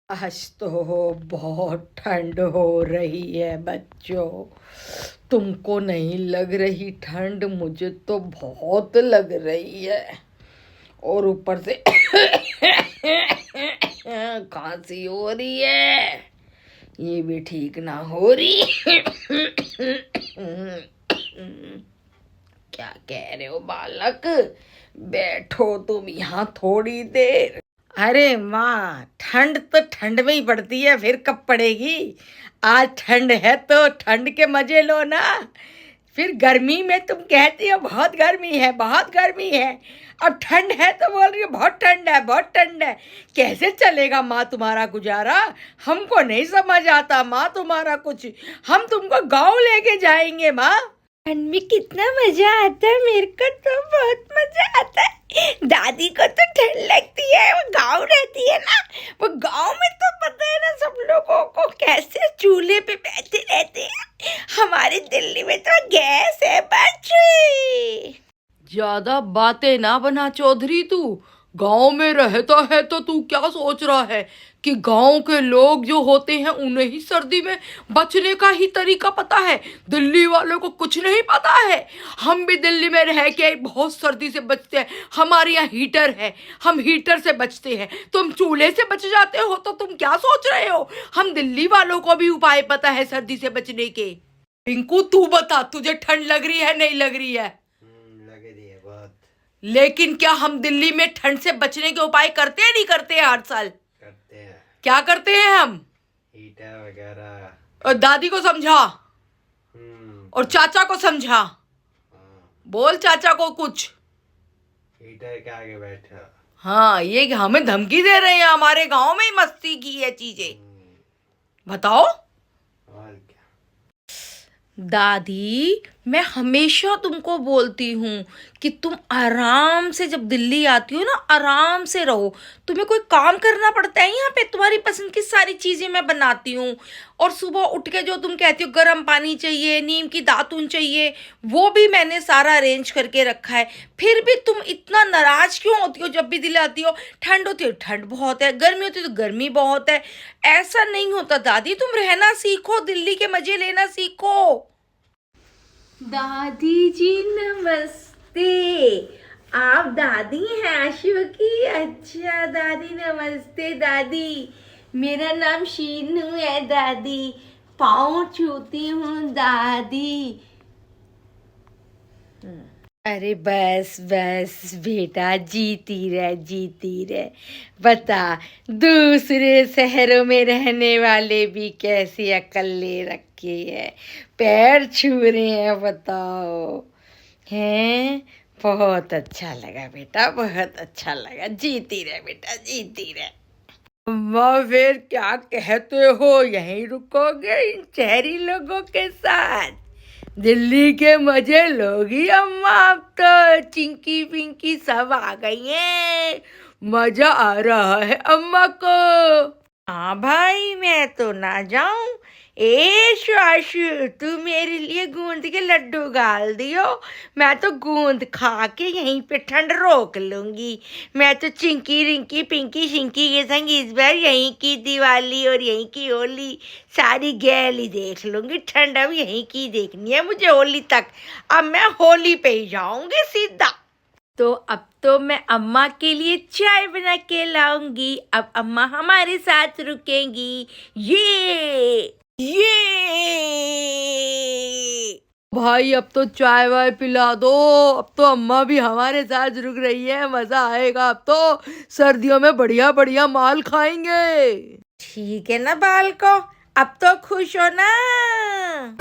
आज तो बहुत ठंड हो रही है बच्चों। तुमको नहीं लग रही ठंड? मुझे तो बहुत लग रही है। और ऊपर से खांसी हो रही है। ये भी ठीक ना हो रही। क्या कह रहे हो बालक? बैठो तुम यहाँ थोड़ी देर। अरे माँ, ठंड तो ठंड में ही पड़ती है, फिर कब पड़ेगी? आज ठंड है तो ठंड के मजे लो ना। फिर गर्मी में तुम कहती हो बहुत गर्मी है, बहुत गर्मी है। अब ठंड है तो बोल रही हो बहुत ठंड है, बहुत ठंड है। कैसे चलेगा माँ तुम्हारा गुजारा? हमको नहीं समझ आता माँ तुम्हारा कुछ। हम तुमको गाँव लेके जाएंगे माँ। ठंड में कितना मजा आता है, मेरे को तो बहुत मजा आता है। दादी को तो ठंड लगती है, वो गांव रहती है ना। वो गांव में तो पता है ना सब लोगों को कैसे चूल्हे पे बैठे रहते हैं। हमारी दिल्ली में तो गैस है बच्चे। ज्यादा बातें ना बना चौधरी तू। गांव में रहता है तो तू क्या सोच रहा है कि गांव के लोग जो होते हैं उन्हें ही सर्दी में बचने का ही तरीका पता है? दिल्ली वालों को कुछ नहीं पता है। हम भी दिल्ली में रह के बहुत सर्दी से बचते हैं। हमारे यहाँ हीटर है, हम हीटर से बचते हैं। तुम चूल्हे से बच जाते हो तो तुम क्या सोच रहे हो? हम दिल्ली वालों को भी उपाय पता है सर्दी से बचने के। पिंकू तू बता, तुझे ठंड लग रही है नहीं लग रही है? लग रही है बहुत। लेकिन क्या हम दिल्ली में ठंड से बचने के उपाय करते हैं नहीं करते हैं? हर साल करते हैं। क्या करते हैं हम? हीटर वगैरह। और दादी को समझा और चाचा को समझा। बोल चाचा को कुछ। हीटर के आगे बैठा। हाँ, ये हमें धमकी दे रहे हैं। हमारे गांव में ही मस्ती की है चीजें। बताओ और क्या। दादी, मैं हमेशा तुमको बोलती हूँ कि तुम आराम से जब दिल्ली आती हो ना, आराम से रहो। तुम्हें कोई काम करना पड़ता है यहाँ पे? तुम्हारी पसंद की सारी चीज़ें मैं बनाती हूँ। और सुबह उठ के जो तुम कहती हो गर्म पानी चाहिए, नीम की दातुन चाहिए, वो भी मैंने सारा अरेंज करके रखा है। फिर भी तुम इतना नाराज क्यों होती हो जब भी दिल्ली आती हो? ठंड होती है ठंड बहुत है, गर्मी होती है तो गर्मी बहुत है। ऐसा नहीं होता दादी, तुम रहना सीखो, दिल्ली के मजे लेना सीखो। दादी जी नमस्ते। आप दादी हैं आशु की? अच्छा दादी नमस्ते। दादी, मेरा नाम शीनू है दादी। पाँव छूती हूँ दादी। अरे बस बस बेटा, जीती रह जीती रह। बता, दूसरे शहरों में रहने वाले भी कैसी अकल ले रखी है, पैर छू रहे हैं। बताओ हैं? बहुत अच्छा लगा बेटा, बहुत अच्छा लगा। जीती रह बेटा, जीती रह। अम्मा फिर क्या कहते हो, यहीं रुकोगे इन शहरी लोगों के साथ? दिल्ली के मजे लोगी अम्मा? अब तो चिंकी पिंकी सब आ गई हैं, मजा आ रहा है अम्मा को। हाँ भाई, मैं तो ना जाऊं। ए शाशु, तू मेरे लिए गूंद के लड्डू गाल दियो। मैं तो गूंद खा के यहीं पे ठंड रोक लूंगी। मैं तो चिंकी रिंकी पिंकी शिंकी के संग इस बार यहीं की दिवाली और यहीं की होली सारी गैली देख लूंगी। ठंड अब यहीं की देखनी है मुझे होली तक। अब मैं होली पे ही जाऊंगी सीधा। तो अब तो मैं अम्मा के लिए चाय बना के लाऊंगी। अब अम्मा हमारे साथ रुकेंगी। ये भाई, अब तो चाय वाय पिला दो। अब तो अम्मा भी हमारे साथ रुक रही है, मजा आएगा। अब तो सर्दियों में बढ़िया बढ़िया माल खाएंगे। ठीक है ना बाल को, अब तो खुश हो ना?